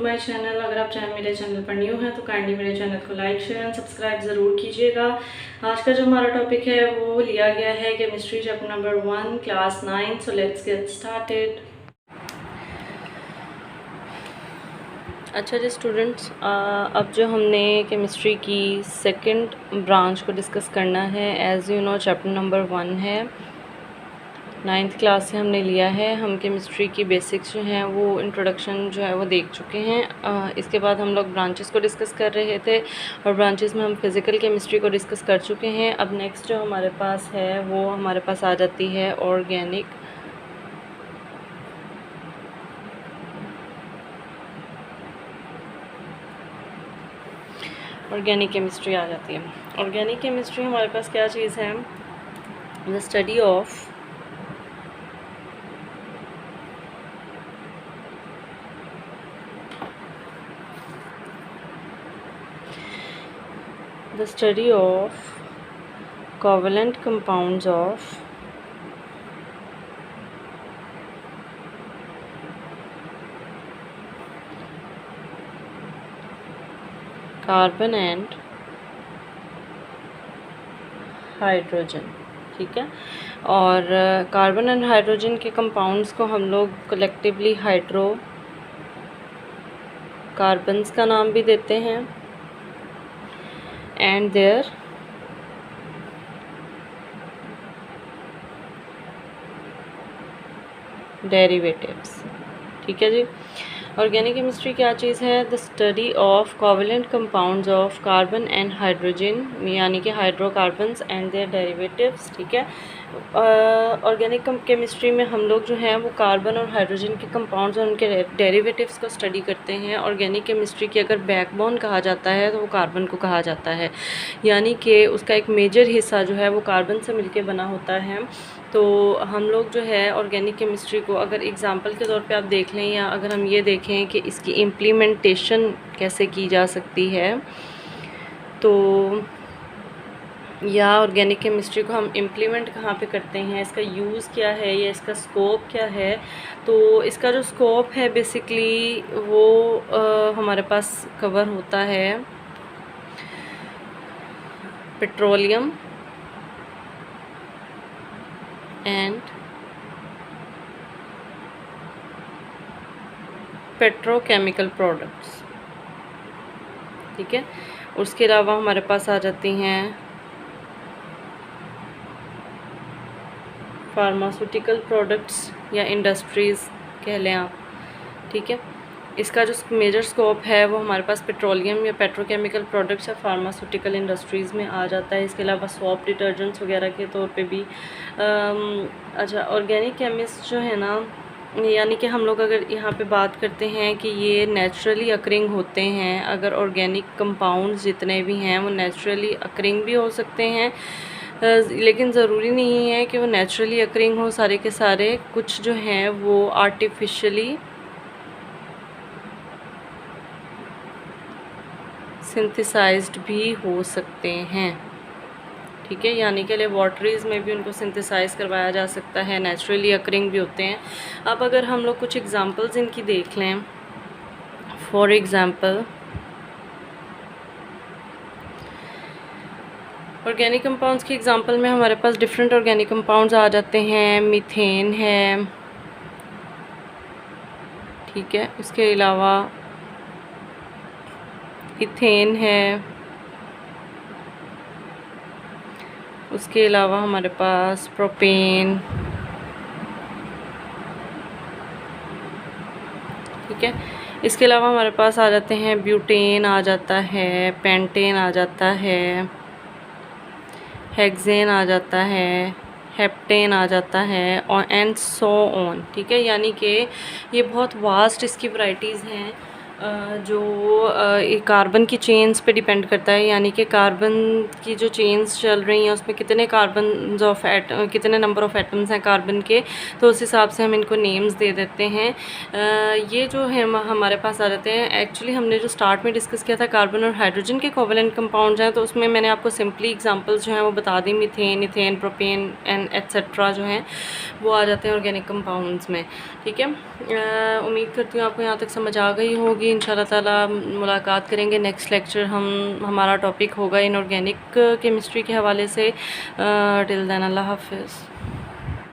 My channel. अगर आप मेरे चैनल पर न्यू हैं तो काइंडली मेरे चैनल को लाइक शेयर एंड सब्सक्राइब ज़रूर कीजिएगा। आज का जो हमारा टॉपिक है वो लिया गया है chemistry chapter number 1 class 9। So let's get started. अच्छा जी स्टूडेंट्स, अब जो हमने केमिस्ट्री की सेकंड ब्रांच को डिस्कस करना है, as you know chapter number 1 है, 9th क्लास से हमने लिया है। हम केमिस्ट्री की बेसिक्स जो हैं वो इंट्रोडक्शन जो है वो देख चुके हैं। इसके बाद हम लोग ब्रांचेस को डिस्कस कर रहे थे और ब्रांचेस में हम फिज़िकल केमिस्ट्री को डिस्कस कर चुके हैं। अब नेक्स्ट जो हमारे पास है वो हमारे पास आ जाती है ऑर्गेनिक केमिस्ट्री आ जाती है। ऑर्गेनिक केमिस्ट्री हमारे पास क्या चीज़ है? The study of the study of covalent compounds of carbon and hydrogen. ठीक है, और कार्बन एंड हाइड्रोजन के कंपाउंड्स को हम लोग कलेक्टिवली हाइड्रो कार्बन्स का नाम भी देते हैं एंड देयर डेरिवेटिव्स। ठीक है जी। ऑर्गेनिक केमिस्ट्री क्या चीज़ है? The study of covalent compounds of carbon and hydrogen, यानी कि हाइड्रोकार्बन्स एंड देयर डेरिवेटिव्स। ठीक है, ऑर्गेनिक केमिस्ट्री में हम लोग जो हैं वो कार्बन और हाइड्रोजन के कंपाउंड्स और उनके डेरिवेटिव्स को स्टडी करते हैं। ऑर्गेनिक केमिस्ट्री की अगर बैकबोन कहा जाता है तो वो कार्बन को कहा जाता है, यानी कि उसका एक मेजर हिस्सा जो है वो कार्बन से मिलके बना होता है। तो हम लोग जो है ऑर्गेनिक केमिस्ट्री को अगर एग्ज़ाम्पल के तौर पे आप देख लें, या अगर हम ये देखें कि इसकी इम्प्लीमेंटेशन कैसे की जा सकती है, तो या ऑर्गेनिक केमिस्ट्री को हम इम्प्लीमेंट कहाँ पे करते हैं, इसका यूज़ क्या है या इसका स्कोप क्या है। तो इसका जो स्कोप है बेसिकली वो हमारे पास कवर होता है पेट्रोलियम एंड पेट्रोकेमिकल प्रोडक्ट्स। ठीक है, उसके अलावा हमारे पास आ जाती हैं फार्मास्यूटिकल प्रोडक्ट्स या इंडस्ट्रीज़ कह लें आप। ठीक है, इसका जो मेजर स्कोप है वो हमारे पास पेट्रोलियम या पेट्रोकेमिकल प्रोडक्ट्स या फार्मास्यूटिकल इंडस्ट्रीज़ में आ जाता है। इसके अलावा सॉप डिटर्जेंट्स वगैरह के तौर पे भी। अच्छा, ऑर्गेनिक केमिस्ट जो है ना, यानी कि हम लोग अगर यहाँ पे बात करते हैं कि ये नेचुरली अकरिंग होते हैं, अगर ऑर्गेनिक कंपाउंड्स जितने भी हैं वो नेचुरली अकरिंग भी हो सकते हैं, लेकिन ज़रूरी नहीं है कि वो नेचुरली अकरिंग हो सारे के सारे। कुछ जो हैं वो आर्टिफिशियली सिंथेसाइज्ड भी हो सकते हैं। ठीक है, यानी कि लेबॉर्ट्रीज़ में भी उनको सिंथेसाइज करवाया जा सकता है, नेचुरली अकरिंग भी होते हैं। अब अगर हम लोग कुछ एग्जांपल्स इनकी देख लें, फॉर एग्ज़ाम्पल ऑर्गेनिक कंपाउंड्स की एग्जांपल में हमारे पास डिफरेंट ऑर्गेनिक कंपाउंड्स आ जाते हैं। मीथेन है, ठीक है, इसके अलावा इथेन है, उसके अलावा हमारे पास प्रोपेन। ठीक है, इसके अलावा हमारे पास आ जाते हैं ब्यूटेन आ जाता है, पेंटेन आ जाता है, हेक्सेन आ जाता है, हेप्टेन आ जाता है और एंड सो ऑन। ठीक है, यानी कि ये बहुत वास्ट इसकी वैरायटीज़ हैं जो कार्बन की चेन्स पे डिपेंड करता है, यानी कि कार्बन की जो चेन्स चल रही हैं उसमें कितने कार्बन ऑफ कितने नंबर ऑफ़ एटम्स हैं कार्बन के, तो उस हिसाब से हम इनको नेम्स दे देते हैं। ये जो है हमारे पास आ जाते हैं। एक्चुअली हमने जो स्टार्ट में डिस्कस किया था कार्बन और हाइड्रोजन के कोवेलेंट कंपाउंड्स हैं, तो उसमें मैंने आपको सिंपली एग्जांपल्स जो हैं वो बता दी, methane, ethane, propane and etcetera जो हैं वो आ जाते हैं ऑर्गेनिक कंपाउंड्स में। ठीक है, उम्मीद करती हूँ आपको यहाँ तक समझ आ गई होगी। जी इंशाल्लाह ताला मुलाकात करेंगे। नेक्स्ट लेक्चर हमारा टॉपिक होगा इनऑर्गेनिक केमिस्ट्री के हवाले से। टिल देन अल्लाह हाफ़िज़।